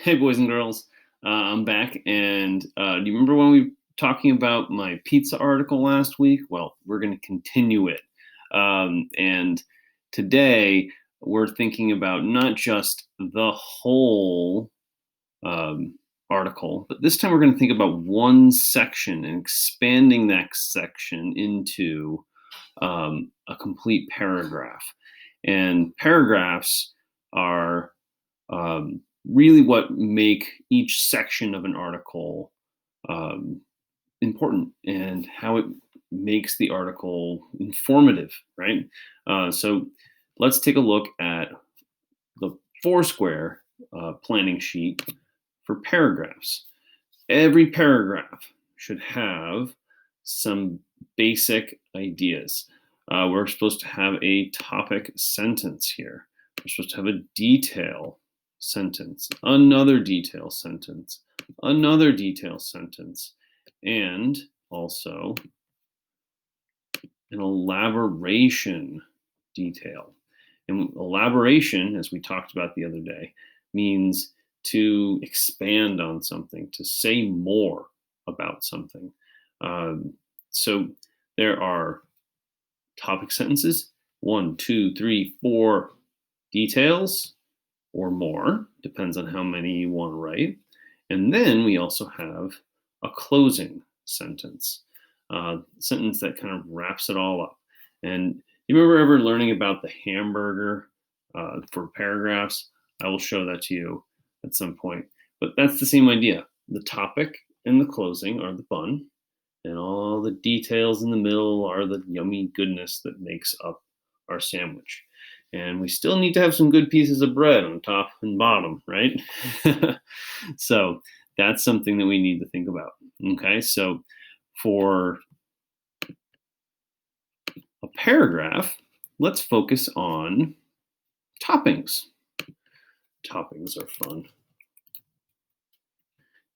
Hey, boys and girls. I'm back. And do you remember when we were talking about my pizza article last week? Well, we're going to continue it. And today we're thinking about not just the whole um, article, but this time we're going to think about one section and expanding that section into a complete paragraph. And paragraphs are really what make each section of an article um, important and how it makes the article informative, right? So let's take a look at the Foursquare planning sheet for paragraphs. Every paragraph should have some basic ideas. We're supposed to have a topic sentence here. We're supposed to have a detail sentence, another detail sentence, another detail sentence, and also an elaboration detail. And elaboration, as we talked about the other day, means to expand on something, to say more about something. Um, so there are topic sentences, 1, 2, 3, 4 details or more, depends on how many you want to write. And then we also have a closing sentence, sentence that kind of wraps it all up. And you remember ever learning about the hamburger for paragraphs? I will show that to you at some point. But that's the same idea. The topic and the closing are the bun, and all the details in the middle are the yummy goodness that makes up our sandwich. And we still need to have some good pieces of bread on top and bottom, right? So that's something that we need to think about. Okay, so for a paragraph, let's focus on toppings. Toppings are fun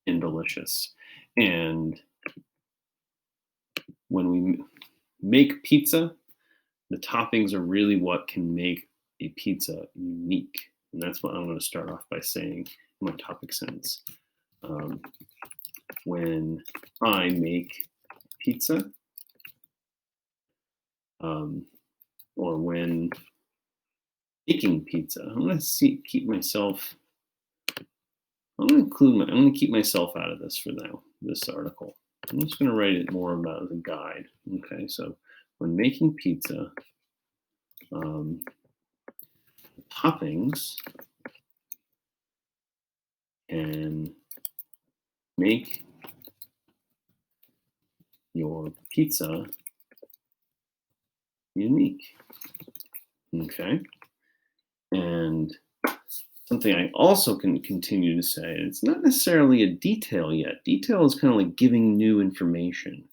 and delicious. And when we make pizza, the toppings are really what can make a pizza unique. And that's what I'm going to start off by saying in my topic sentence. When I make pizza, or when making pizza, I'm going to keep myself. I'm going to keep myself out of this for now. This article. I'm just going to write it more about as a guide. Okay, so when making pizza, toppings can make your pizza unique. Okay. And something I also can continue to say, it's not necessarily a detail yet. Detail is kind of like giving new information.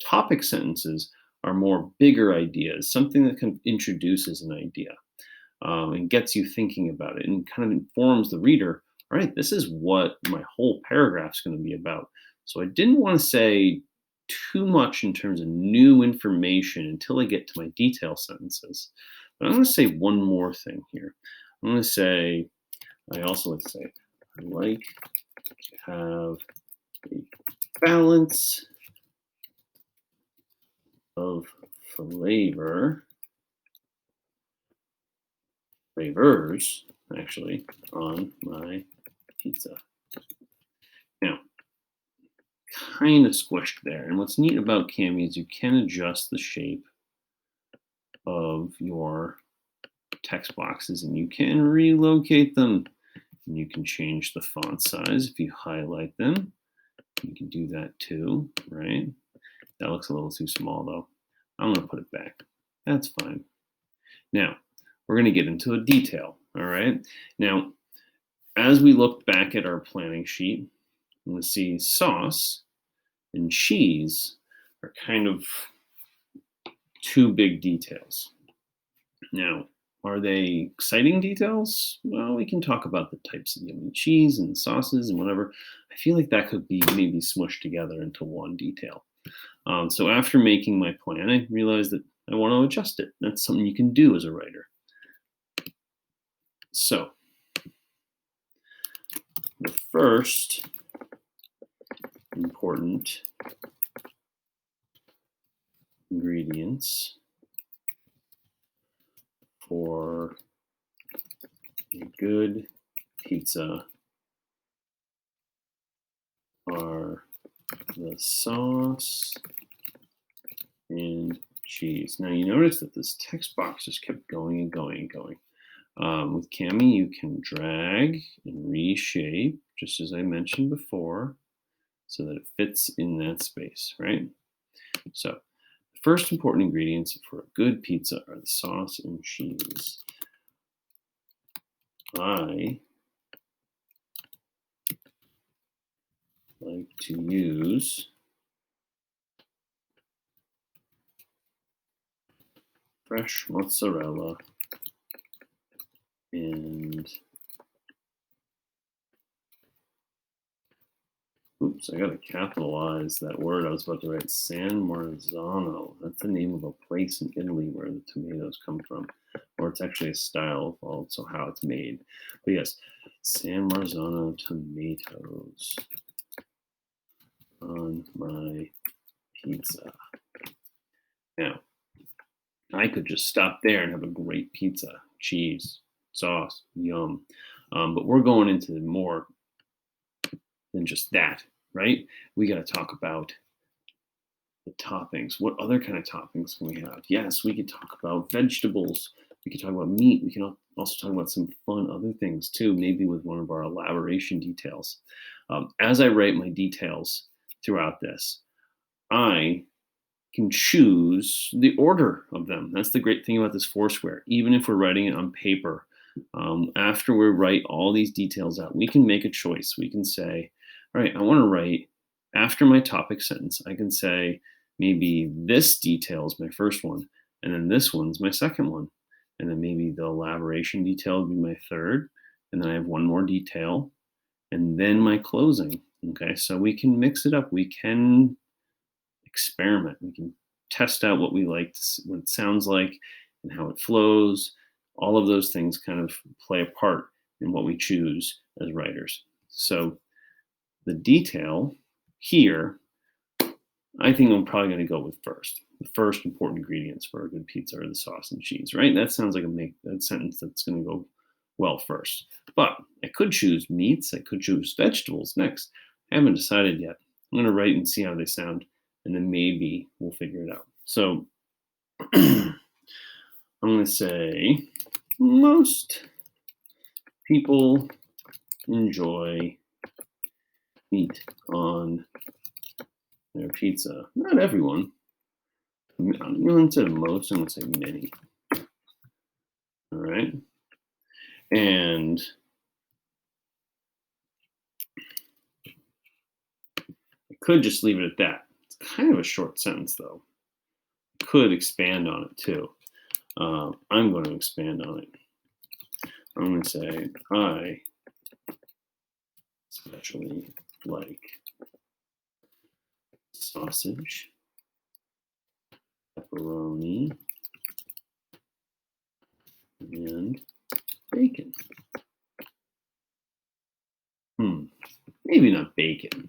Topic sentences are more bigger ideas, something that kind of introduces an idea and gets you thinking about it and kind of informs the reader. All right, this is what my whole paragraph is going to be about. So I didn't want to say too much in terms of new information until I get to my detail sentences. But I'm going to say one more thing here. I'm going to say, I also like to say, I like to have a balance of flavors, actually, on my pizza. Now, kind of squished there. And what's neat about Cami is you can adjust the shape of your text boxes and you can relocate them. And you can change the font size if you highlight them. You can do that too, right? That looks a little too small though. I'm going to put it back. That's fine. Now, we're going to get into a detail, all right? Now, as we look back at our planning sheet, we're going to see sauce and cheese are kind of two big details. Now, are they exciting details? Well, we can talk about the types of yummy cheese and sauces and whatever. I feel like that could be maybe smushed together into one detail. So after making my plan, I realized that I want to adjust it. That's something you can do as a writer. So the first important ingredients for a good pizza are the sauce and cheese. Now you notice that this text box just kept going and going and going. With Cami, you can drag and reshape, just as I mentioned before, so that it fits in that space, right? So the first important ingredients for a good pizza are the sauce and cheese. I like to use fresh mozzarella and oops, I gotta capitalize that word I was about to write. San Marzano. That's the name of a place in Italy where the tomatoes come from. Or it's actually a style of also how it's made. But yes, San Marzano tomatoes on my pizza. Now, I could just stop there and have a great pizza, cheese, sauce, yum. But we're going into more than just that, right? We got to talk about the toppings. What other kind of toppings can we have? Yes, we could talk about vegetables. We could talk about meat. We can also talk about some fun other things too, maybe with one of our elaboration details. As I write my details throughout this, I can choose the order of them. That's the great thing about this Foursquare. Even if we're writing it on paper, after we write all these details out, we can make a choice. We can say, all right, I want to write after my topic sentence, I can say maybe this detail is my first one, and then this one's my second one. And then maybe the elaboration detail would be my third. And then I have one more detail, and then my closing. Okay, so we can mix it up. We can experiment. We can test out what we like, what it sounds like, and how it flows. All of those things kind of play a part in what we choose as writers. So the detail here, I think I'm probably going to go with first. The first important ingredients for a good pizza are the sauce and cheese, right? That sounds like a sentence that's going to go well first. But I could choose meats. I could choose vegetables next. I haven't decided yet. I'm going to write and see how they sound, and then maybe we'll figure it out. So I'm going to say most people enjoy meat on their pizza. Not everyone. Instead of most, I'm going to say many. All right. And I could just leave it at that. It's kind of a short sentence, though. I could expand on it, too. I'm going to expand on it. I'm going to say, I especially like sausage, pepperoni, and bacon. Maybe not bacon.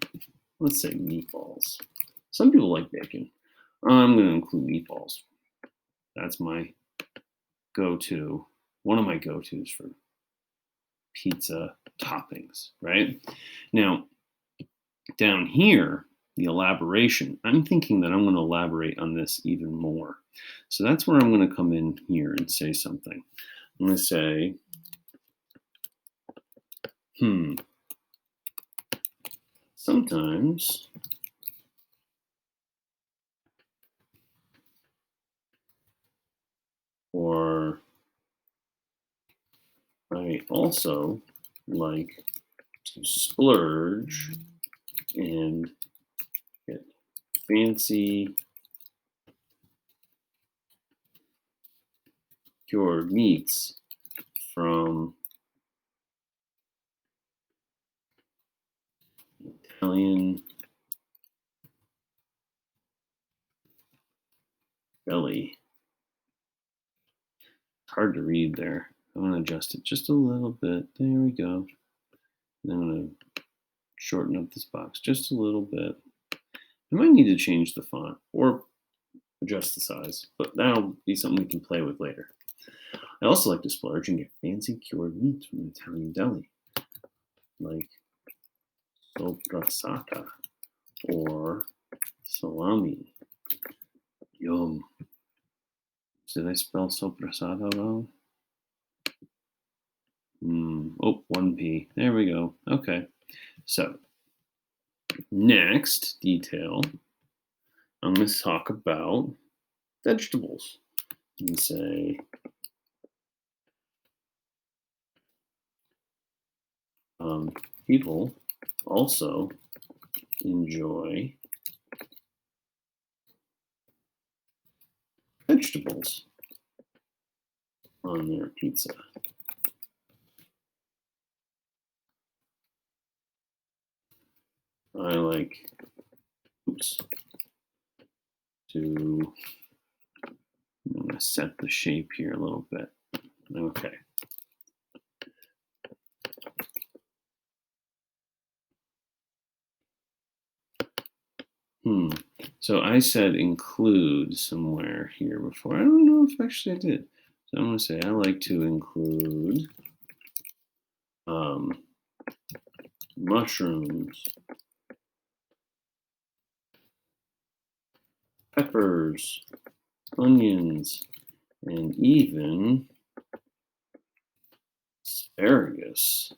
Let's say meatballs. Some people like bacon. I'm going to include meatballs. That's my go-to, one of my go-tos for pizza toppings, right? Now, down here, the elaboration, I'm thinking that I'm going to elaborate on this even more. So that's where I'm going to come in here and say something. I'm going to say, sometimes or I also like to splurge and get fancy cured meats from Italian deli. Hard to read there. I'm going to adjust it just a little bit. There we go. I'm going to shorten up this box just a little bit. I might need to change the font or adjust the size, but that'll be something we can play with later. I also like to splurge and get fancy cured meats from an Italian deli, like soprasata or salami. Yum. Did I spell soprasata wrong? Oh, 1P. There we go. Okay. So, next detail, I'm going to talk about vegetables. And say, people also enjoy vegetables on their pizza. I like, to, I'm going to set the shape here a little bit. Okay. So I said include somewhere here before. I don't know if actually I did. So I'm going to say I like to include mushrooms, peppers, onions, and even asparagus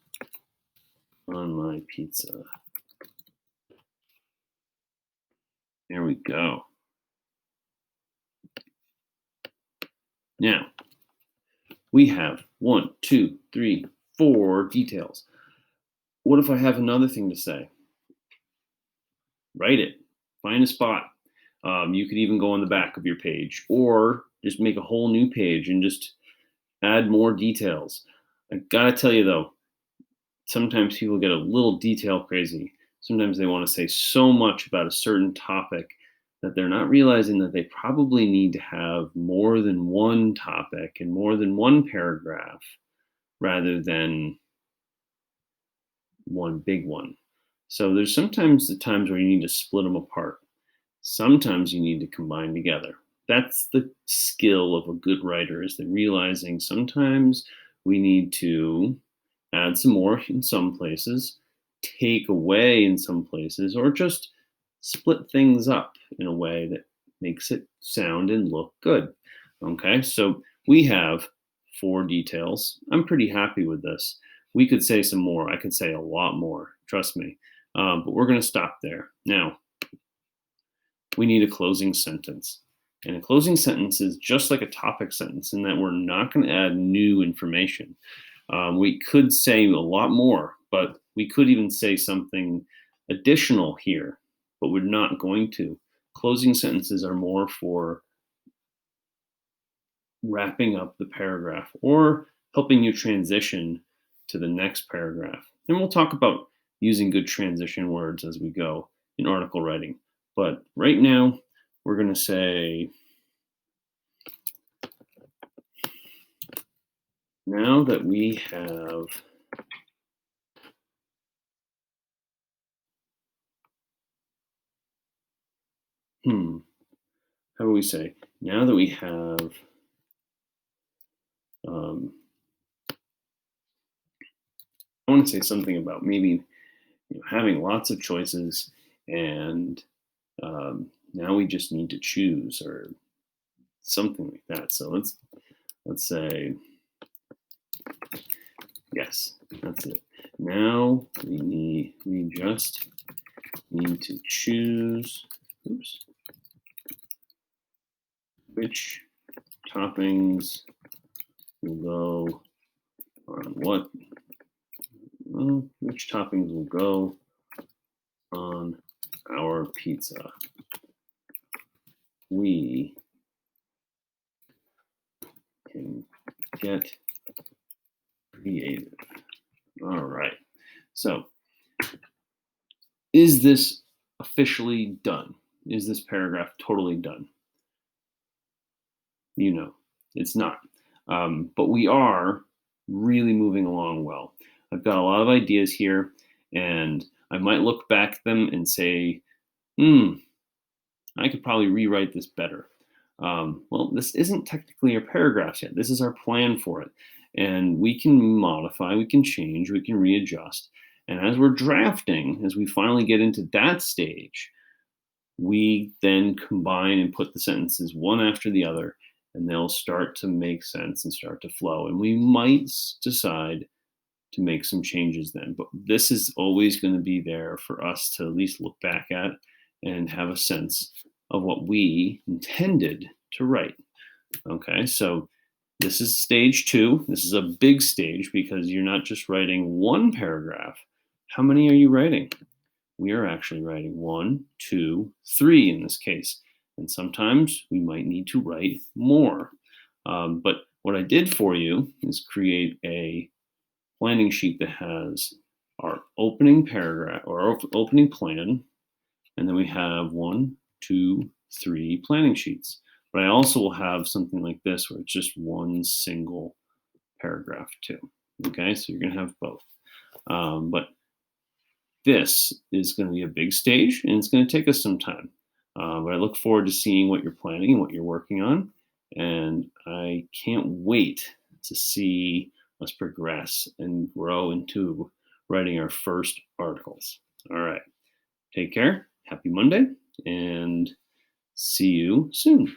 on my pizza. There we go. Now, we have 1, 2, 3, 4 details. What if I have another thing to say? Write it. Find a spot. You could even go on the back of your page or just make a whole new page and just add more details. I gotta tell you though, sometimes people get a little detail crazy. Sometimes they want to say so much about a certain topic that they're not realizing that they probably need to have more than one topic and more than one paragraph rather than one big one. So there's sometimes the times where you need to split them apart. Sometimes you need to combine together. That's the skill of a good writer, is that realizing sometimes we need to add some more in some places, take away in some places, or just split things up in a way that makes it sound and look good. Okay, so we have 4 details. I'm pretty happy with this. We could say some more. I could say a lot more, trust me. But we're going to stop there. Now, we need a closing sentence. And a closing sentence is just like a topic sentence in that we're not going to add new information. We could say a lot more, but we could even say something additional here, but we're not going to. Closing sentences are more for wrapping up the paragraph or helping you transition to the next paragraph. And we'll talk about using good transition words as we go in article writing. But right now, we're going to say, now that we have how do we say, now that we have I want to say something about maybe having lots of choices and now we just need to choose or something like that. So let's say, yes, that's it. Now we just need to choose which toppings will go on what. Well, which toppings will go on our pizza? We can get creative. All right. So, is this officially done? Is this paragraph totally done? It's not. But we are really moving along well. I've got a lot of ideas here, and I might look back at them and say, hmm, I could probably rewrite this better. Well, this isn't technically our paragraphs yet. This is our plan for it. And we can modify, we can change, we can readjust. And as we're drafting, as we finally get into that stage, we then combine and put the sentences one after the other, and they'll start to make sense and start to flow. And we might decide to make some changes then. But this is always going to be there for us to at least look back at and have a sense of what we intended to write. Okay, so this is stage two. This is a big stage because you're not just writing one paragraph. How many are you writing? We are actually writing one, two, three in this case. And sometimes we might need to write more. But what I did for you is create a planning sheet that has our opening paragraph or our opening plan, and then we have one, two, three planning sheets. But I also will have something like this where it's just one single paragraph too. Okay, so you're going to have both. But this is going to be a big stage and it's going to take us some time. But I look forward to seeing what you're planning and what you're working on. And I can't wait to see us progress and grow into writing our first articles. All right. Take care. Happy Monday and see you soon.